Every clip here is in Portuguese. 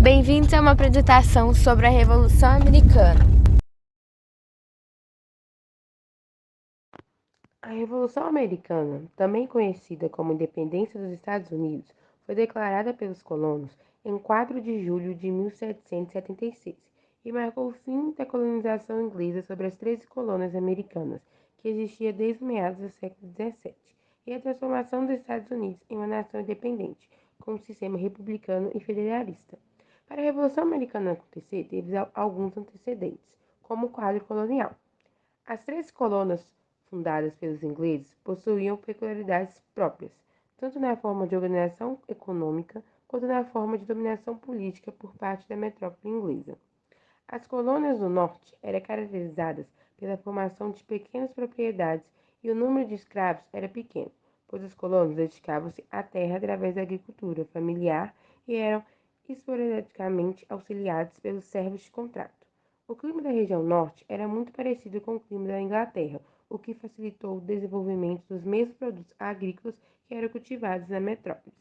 Bem-vindos a uma apresentação sobre a Revolução Americana. A Revolução Americana, também conhecida como Independência dos Estados Unidos, foi declarada pelos colonos em 4 de julho de 1776 e marcou o fim da colonização inglesa sobre as 13 colônias americanas, que existia desde meados do século XVII, e a transformação dos Estados Unidos em uma nação independente, com um sistema republicano e federalista. Para a Revolução Americana acontecer, teve alguns antecedentes, como o quadro colonial. As 13 colônias fundadas pelos ingleses possuíam peculiaridades próprias, tanto na forma de organização econômica quanto na forma de dominação política por parte da metrópole inglesa. As colônias do norte eram caracterizadas pela formação de pequenas propriedades e o número de escravos era pequeno, pois os colonos dedicavam-se à terra através da agricultura familiar e eram esporadicamente auxiliados pelos servos de contrato. O clima da região norte era muito parecido com o clima da Inglaterra, o que facilitou o desenvolvimento dos mesmos produtos agrícolas que eram cultivados na metrópole.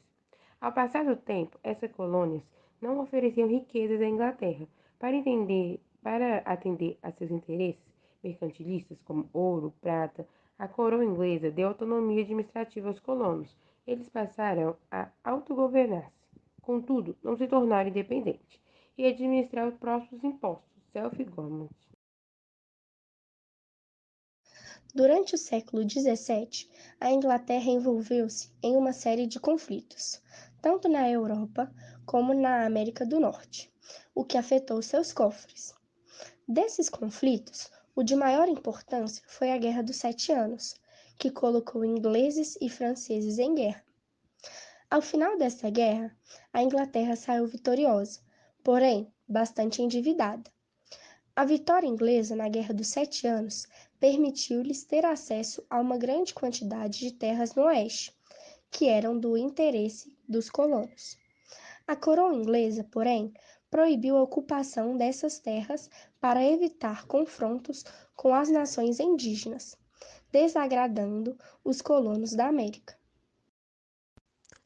Ao passar do tempo, essas colônias não ofereciam riquezas à Inglaterra para atender a seus interesses mercantilistas como ouro, prata. A coroa inglesa deu autonomia administrativa aos colonos. Eles passaram a autogovernar-se, contudo, não se tornaram independentes e administrar os próprios impostos, self-government. Durante o século XVII, a Inglaterra envolveu-se em uma série de conflitos, tanto na Europa como na América do Norte, o que afetou seus cofres. Desses conflitos, o de maior importância foi a Guerra dos Sete Anos, que colocou ingleses e franceses em guerra. Ao final dessa guerra, a Inglaterra saiu vitoriosa, porém bastante endividada. A vitória inglesa na Guerra dos Sete Anos permitiu-lhes ter acesso a uma grande quantidade de terras no oeste, que eram do interesse dos colonos. A coroa inglesa, porém, proibiu a ocupação dessas terras para evitar confrontos com as nações indígenas, desagradando os colonos da América.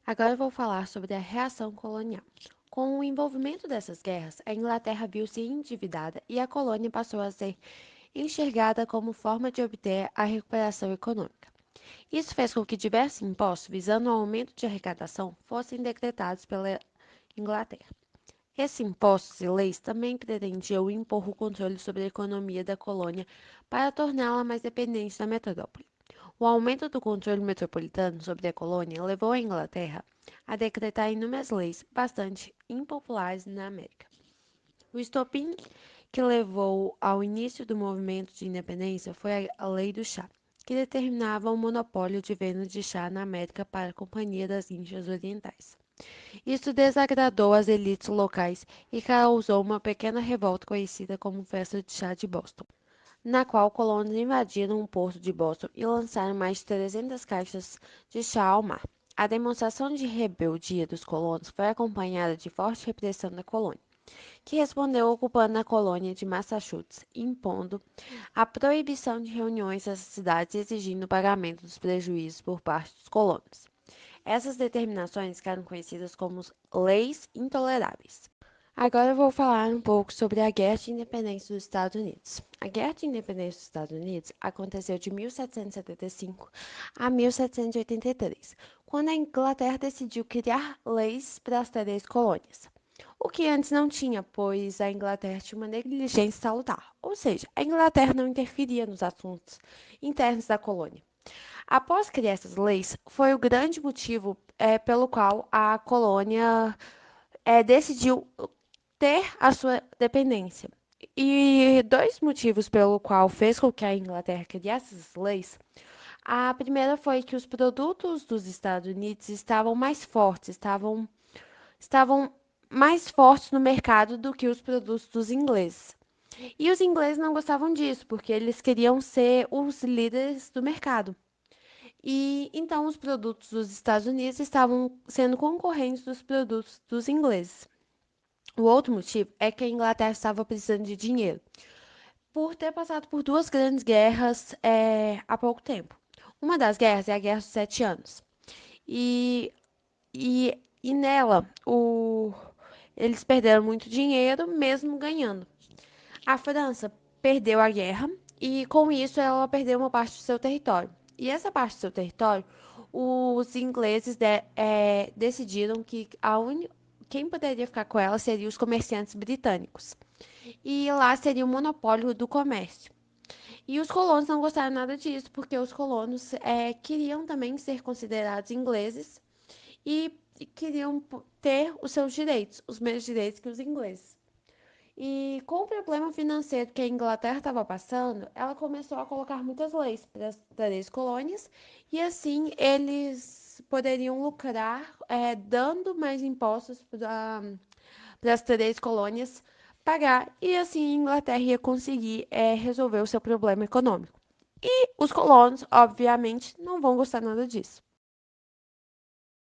Agora eu vou falar sobre a reação colonial. Com o envolvimento dessas guerras, a Inglaterra viu-se endividada e a colônia passou a ser enxergada como forma de obter a recuperação econômica. Isso fez com que diversos impostos visando o aumento de arrecadação fossem decretados pela Inglaterra. Esses impostos e leis também pretendiam impor o controle sobre a economia da colônia para torná-la mais dependente da metrópole. O aumento do controle metropolitano sobre a colônia levou a Inglaterra a decretar inúmeras leis bastante impopulares na América. O estopim que levou ao início do movimento de independência foi a Lei do Chá, que determinava o monopólio de venda de chá na América para a Companhia das Índias Orientais. Isso desagradou as elites locais e causou uma pequena revolta conhecida como Festa de Chá de Boston, na qual colonos invadiram o porto de Boston e lançaram mais de 300 caixas de chá ao mar. A demonstração de rebeldia dos colonos foi acompanhada de forte repressão da colônia, que respondeu ocupando a colônia de Massachusetts, impondo a proibição de reuniões nessas cidades e exigindo o pagamento dos prejuízos por parte dos colonos. Essas determinações ficaram conhecidas como leis intoleráveis. Agora eu vou falar um pouco sobre a Guerra de Independência dos Estados Unidos. A Guerra de Independência dos Estados Unidos aconteceu de 1775 a 1783, quando a Inglaterra decidiu criar leis para as 13 colônias. O que antes não tinha, pois a Inglaterra tinha uma negligência salutar, ou seja, a Inglaterra não interferia nos assuntos internos da colônia. Após criar essas leis, foi o grande motivo pelo qual a colônia decidiu ter a sua dependência. E dois motivos pelo qual fez com que a Inglaterra criasse essas leis. A primeira foi que os produtos dos Estados Unidos estavam mais fortes no mercado do que os produtos dos ingleses. E os ingleses não gostavam disso, porque eles queriam ser os líderes do mercado. E então os produtos dos Estados Unidos estavam sendo concorrentes dos produtos dos ingleses. O outro motivo é que a Inglaterra estava precisando de dinheiro, por ter passado por duas grandes guerras há pouco tempo. Uma das guerras é a Guerra dos Sete Anos. E, e nela, Eles perderam muito dinheiro, mesmo ganhando. A França perdeu a guerra e, com isso, ela perdeu uma parte do seu território. E essa parte do seu território, os ingleses decidiram que quem poderia ficar com ela seriam os comerciantes britânicos. E lá seria o monopólio do comércio. E os colonos não gostaram nada disso, porque os colonos queriam também ser considerados ingleses e queriam ter os seus direitos, os mesmos direitos que os ingleses. E com o problema financeiro que a Inglaterra estava passando, ela começou a colocar muitas leis para as três colônias e assim eles poderiam lucrar dando mais impostos para as três colônias pagar e assim a Inglaterra ia conseguir resolver o seu problema econômico. E os colonos, obviamente, não vão gostar nada disso.